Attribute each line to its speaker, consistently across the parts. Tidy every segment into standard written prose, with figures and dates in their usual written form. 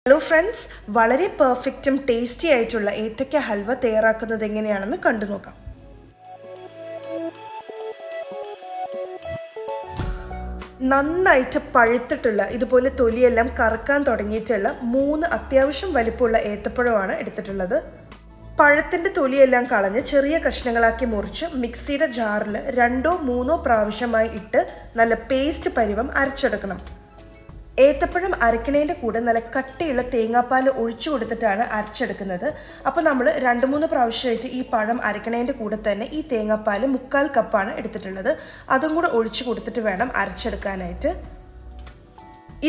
Speaker 1: Hello friends, വളരെ പെർഫെക്റ്റും tasty ആയിട്ടുള്ള ഏത്തക്ക ഹൽവ തയ്യാറാക്കുന്നത് എങ്ങനെയാണെന്ന് കണ്ടു നോക്കാം. നന്നായിട്ട് പഴുത്തിട്ടുള്ള ഇതുപോലെ തൊലിയെല്ലാം കറക്കാൻ തുടങ്ങിയിട്ടുള്ള 3 അത്യാവശ്യം വലിപ്പമുള്ള ഏത്തപ്പഴമാണ് എടുത്തിട്ടുള്ളത്. പഴത്തിന്റെ തൊലിയെല്ലാം കളഞ്ഞ് ചെറിയ കഷ്ണങ്ങളാക്കി മുറിച്ച് മിക്സിയുടെ ജാറിൽ 2-3 പ്രാവശ്യമായി ഇട്ട് നല്ല പേസ്റ്റ് പരുവം അരച്ചെടുക്കണം. ഏത്തപ്പഴം അരക്കണേൻ്റെ കൂടെ നല്ല കട്ടിയുള്ള തേങ്ങാപ്പാൽ ഒഴിച്ചു കൊടുത്തിട്ടാണ് അരച്ചെടുക്കുന്നത്. അപ്പോൾ നമ്മൾ 2-3 പ്രാവശ്യമായിട്ട് ഈ പഴം അരക്കണേൻ്റെ കൂടെ തന്നെ ഈ തേങ്ങാപ്പാൽ 3/4 കപ്പാണ് എടുത്തിട്ടുള്ളത്. അതും കൂടെ ഒഴിച്ചു കൊടുത്തിട്ട് വേണം അരച്ചെടുക്കാനായിട്ട്.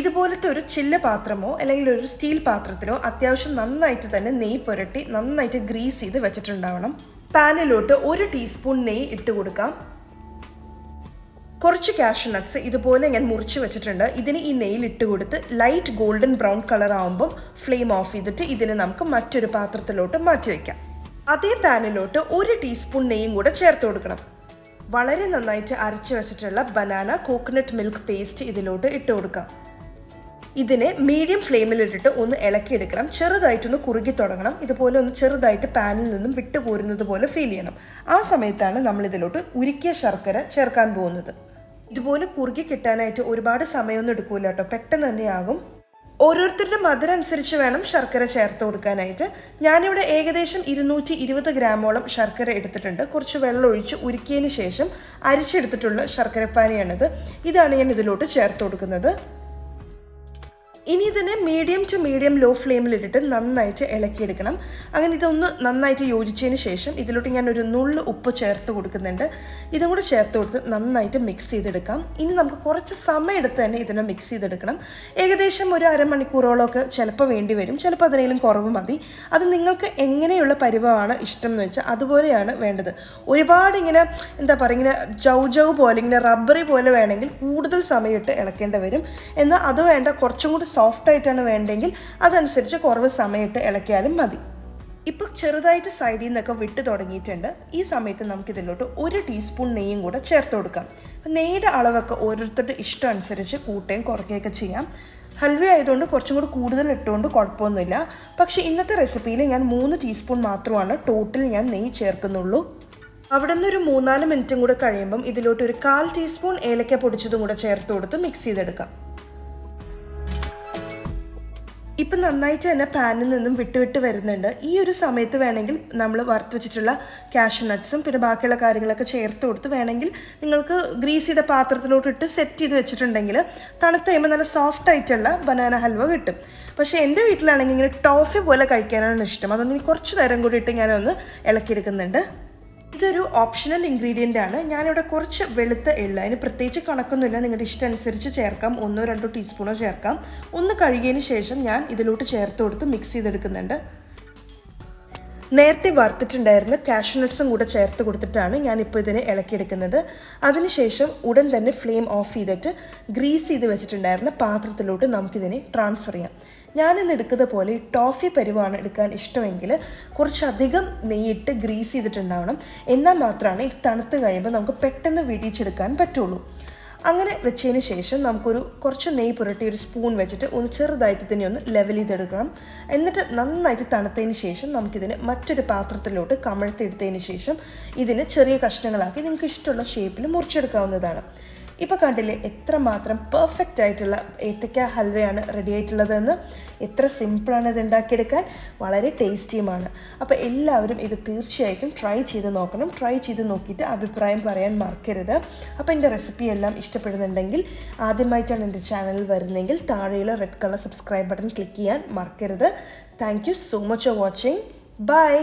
Speaker 1: ഇതുപോലത്തെ ഒരു ചില്ല് പാത്രമോ അല്ലെങ്കിൽ ഒരു സ്റ്റീൽ പാത്രത്തിലോ അത്യാവശ്യം നന്നായിട്ട് തന്നെ നെയ്യ് പുരട്ടി നന്നായിട്ട് ഗ്രീസ് ചെയ്ത് വെച്ചിട്ടുണ്ടാവണം. പാനിലോട്ട് 1 ടീസ്പൂൺ നെയ്യ് ഇട്ട് കൊടുക്കാം. കുറച്ച് കാഷ്യൂ നട്ട്സ് ഇതുപോലെ ഞാൻ മുറിച്ച് വെച്ചിട്ടുണ്ട്. ഇതിന് ഈ നെയ്യിൽ ഇട്ട് കൊടുത്ത് ലൈറ്റ് ഗോൾഡൻ ബ്രൗൺ കളർ ആകുമ്പം ഫ്ലെയിം ഓഫ് ചെയ്തിട്ട് ഇതിനെ നമുക്ക് മറ്റൊരു പാത്രത്തിലോട്ട് മാറ്റി വയ്ക്കാം. അതേ പാനിലോട്ട് 1 ടീസ്പൂൺ നെയ്യും കൂടെ ചേർത്ത് കൊടുക്കണം. വളരെ നന്നായിട്ട് അരച്ച് വെച്ചിട്ടുള്ള ബനാന കോക്കനട്ട് മിൽക്ക് പേസ്റ്റ് ഇതിലോട്ട് ഇട്ട് കൊടുക്കാം. ഇതിനെ മീഡിയം ഫ്ലെയിമിലിട്ടിട്ട് ഒന്ന് ഇളക്കിയെടുക്കണം. ചെറുതായിട്ടൊന്ന് കുറുകി തുടങ്ങണം. ഇതുപോലെ ഒന്ന് ചെറുതായിട്ട് പാനിൽ നിന്നും വിട്ടുപോരുന്നത് പോലെ ഫീൽ ചെയ്യണം. ആ സമയത്താണ് നമ്മൾ ഇതിലോട്ട് ഉരുക്കിയ ശർക്കര ചേർക്കാൻ പോകുന്നത്. ഇതുപോലെ കുറുകി കിട്ടാനായിട്ട് ഒരുപാട് സമയമൊന്നും എടുക്കൂല കേട്ടോ, പെട്ടെന്ന് തന്നെയാകും. ഓരോരുത്തരുടെ മധുരം അനുസരിച്ച് വേണം ശർക്കര ചേർത്ത് കൊടുക്കാനായിട്ട്. ഞാനിവിടെ ഏകദേശം 220 ഗ്രാമോളം ശർക്കര എടുത്തിട്ടുണ്ട്. കുറച്ച് വെള്ളം ഒഴിച്ച് ഉരുക്കിയതിന് ശേഷം അരിച്ചെടുത്തിട്ടുള്ള ശർക്കരപ്പാനിയാണിത്. ഇതാണ് ഞാൻ ഇതിലോട്ട് ചേർത്ത് കൊടുക്കുന്നത്. ഇനി ഇതിനെ മീഡിയം ടു മീഡിയം ലോ ഫ്ലെയിമിലിട്ടിട്ട് നന്നായിട്ട് ഇളക്കിയെടുക്കണം. അങ്ങനെ ഇതൊന്ന് നന്നായിട്ട് യോജിച്ചതിന് ശേഷം ഇതിലോട്ട് ഞാൻ ഒരു നുള്ളു ഉപ്പ് ചേർത്ത് കൊടുക്കുന്നുണ്ട്. ഇതും കൂടെ ചേർത്ത് കൊടുത്ത് നന്നായിട്ട് മിക്സ് ചെയ്തെടുക്കാം. ഇനി നമുക്ക് കുറച്ച് സമയം എടുത്ത് തന്നെ ഇതിനെ മിക്സ് ചെയ്തെടുക്കണം. ഏകദേശം ഒരു അരമണിക്കൂറോളമൊക്കെ ചിലപ്പോൾ വേണ്ടി വരും, ചിലപ്പോൾ അതിനേലും കുറവ് മതി. അത് നിങ്ങൾക്ക് എങ്ങനെയുള്ള പരിവമാണ് ഇഷ്ടം എന്ന് വെച്ചാൽ അതുപോലെയാണ് വേണ്ടത്. ഒരുപാട് ഇങ്ങനെ എന്താ പറയുക, ഇങ്ങനെ ജൗ പോലെ ഇങ്ങനെ റബ്ബറി പോലെ വേണമെങ്കിൽ കൂടുതൽ സമയമിട്ട് ഇളക്കേണ്ടി വരും. എന്നാൽ അത് വേണ്ട, കുറച്ചും കൂടി സോഫ്റ്റ് ആയിട്ടാണ് വേണ്ടെങ്കിൽ അതനുസരിച്ച് കുറവ് സമയത്ത് ഇളക്കിയാലും മതി. ഇപ്പോൾ ചെറുതായിട്ട് സൈഡിൽ നിന്നൊക്കെ വിട്ട് തുടങ്ങിയിട്ടുണ്ട്. ഈ സമയത്ത് നമുക്കിതിലോട്ട് 1 ടീസ്പൂൺ നെയ്യും കൂടെ ചേർത്ത് കൊടുക്കാം. നെയ്യുടെ അളവൊക്കെ ഓരോരുത്തരുടെ ഇഷ്ടം അനുസരിച്ച് കൂട്ടുകയും കുറയ്ക്കുകയൊക്കെ ചെയ്യാം. ഹൽവ ആയതുകൊണ്ട് കുറച്ചും കൂടി കൂടുതൽ ഇട്ടുകൊണ്ട് കുഴപ്പമൊന്നുമില്ല. പക്ഷേ ഇന്നത്തെ റെസിപ്പിയിൽ ഞാൻ 3 ടീസ്പൂൺ മാത്രമാണ് ടോട്ടൽ ഞാൻ നെയ്യ് ചേർക്കുന്നുള്ളൂ. അവിടെ നിന്ന് ഒരു 3-4 മിനിറ്റും കൂടെ കഴിയുമ്പം ഇതിലോട്ട് ഒരു 1/4 ടീസ്പൂൺ ഏലക്ക പൊടിച്ചതും കൂടെ ചേർത്ത് കൊടുത്ത് മിക്സ് ചെയ്തെടുക്കാം. ഇപ്പം നന്നായിട്ട് തന്നെ പാനിൽ നിന്നും വിട്ട് വരുന്നുണ്ട്. ഈ ഒരു സമയത്ത് വേണമെങ്കിൽ നമ്മൾ വറുത്ത് വെച്ചിട്ടുള്ള കാഷ്യൂ നട്ട്സും പിന്നെ ബാക്കിയുള്ള കാര്യങ്ങളൊക്കെ ചേർത്ത് കൊടുത്ത് വേണമെങ്കിൽ നിങ്ങൾക്ക് ഗ്രീസ് ചെയ്ത പാത്രത്തിലോട്ട് ഇട്ട് സെറ്റ് ചെയ്ത് വെച്ചിട്ടുണ്ടെങ്കിൽ തണുത്ത് കഴിയുമ്പോൾ നല്ല സോഫ്റ്റ് ആയിട്ടുള്ള ബനാന ഹൽവ കിട്ടും. പക്ഷേ എൻ്റെ വീട്ടിലാണെങ്കിൽ ഇങ്ങനെ ടോഫി പോലെ കഴിക്കാനാണ് ഇഷ്ടം. അതുകൊണ്ട് കുറച്ച് നേരം കൂടി ഇട്ട് ഞാനൊന്ന് ഇളക്കിയെടുക്കുന്നുണ്ട്. ഇതൊരു ഓപ്ഷണൽ ഇൻഗ്രീഡിയൻ്റ് ആണ്. ഞാനിവിടെ കുറച്ച് വെളുത്ത എള്ള്, അതിന് പ്രത്യേകിച്ച് കണക്കൊന്നുമില്ല, നിങ്ങളുടെ ഇഷ്ടം അനുസരിച്ച് ചേർക്കാം. 1-2 ടീസ്പൂണോ ചേർക്കാം. ഒന്ന് കഴുകിയതിന് ശേഷം ഞാൻ ഇതിലോട്ട് ചേർത്ത് കൊടുത്ത് മിക്സ് ചെയ്തെടുക്കുന്നുണ്ട്. നേരത്തെ വറുത്തിട്ടുണ്ടായിരുന്ന കാഷ്യൂ നട്ട്സും കൂടെ ചേർത്ത് കൊടുത്തിട്ടാണ് ഞാനിപ്പോൾ ഇതിനെ ഇളക്കിയെടുക്കുന്നത്. അതിനുശേഷം ഉടൻ തന്നെ ഫ്ലെയിം ഓഫ് ചെയ്തിട്ട് ഗ്രീസ് ചെയ്ത് വെച്ചിട്ടുണ്ടായിരുന്ന പാത്രത്തിലോട്ട് നമുക്കിതിനെ ട്രാൻസ്ഫർ ചെയ്യാം. ഞാനിന്ന് എടുക്കുന്ന പോലെ ടോഫി പരുവാണ് എടുക്കാൻ ഇഷ്ടമെങ്കിൽ കുറച്ചധികം നെയ്യിട്ട് ഗ്രീസ് ചെയ്തിട്ടുണ്ടാവണം. എന്നാൽ മാത്രമാണ് ഇത് തണുത്ത് കഴിയുമ്പോൾ നമുക്ക് പെട്ടെന്ന് വിടിച്ചെടുക്കാൻ പറ്റുള്ളൂ. അങ്ങനെ വെച്ചതിന് ശേഷം നമുക്കൊരു കുറച്ച് നെയ്യ് പുരട്ടി ഒരു സ്പൂൺ വെച്ചിട്ട് ഒന്ന് ചെറുതായിട്ട് തന്നെ ഒന്ന് ലെവൽ ചെയ്തെടുക്കണം. എന്നിട്ട് നന്നായിട്ട് തണുത്തതിന് ശേഷം നമുക്കിതിനെ മറ്റൊരു പാത്രത്തിലോട്ട് കമഴ്ത്തിയെടുത്തതിന് ശേഷം ഇതിന് ചെറിയ കഷ്ണങ്ങളാക്കി നിങ്ങൾക്ക് ഇഷ്ടമുള്ള ഷേപ്പിൽ മുറിച്ചെടുക്കാവുന്നതാണ്. ഇപ്പോൾ കണ്ടില്ലേ എത്രമാത്രം പെർഫെക്റ്റ് ആയിട്ടുള്ള ഏത്തക്ക ഹൽവയാണ് റെഡി ആയിട്ടുള്ളതെന്ന്. എത്ര സിമ്പിളാണ് ഇത് ഉണ്ടാക്കിയെടുക്കാൻ, വളരെ ടേസ്റ്റിയുമാണ്. അപ്പോൾ എല്ലാവരും ഇത് തീർച്ചയായിട്ടും ട്രൈ ചെയ്ത് നോക്കണം. ട്രൈ ചെയ്ത് നോക്കിയിട്ട് അഭിപ്രായം പറയാൻ മറക്കരുത്. അപ്പോൾ എൻ്റെ റെസിപ്പി എല്ലാം ഇഷ്ടപ്പെടുന്നുണ്ടെങ്കിൽ, ആദ്യമായിട്ടാണ് എൻ്റെ ചാനൽ വരുന്നതെങ്കിൽ താഴെയുള്ള red colour subscribe button click ചെയ്യാൻ മറക്കരുത്. Thank you so much for watching. By.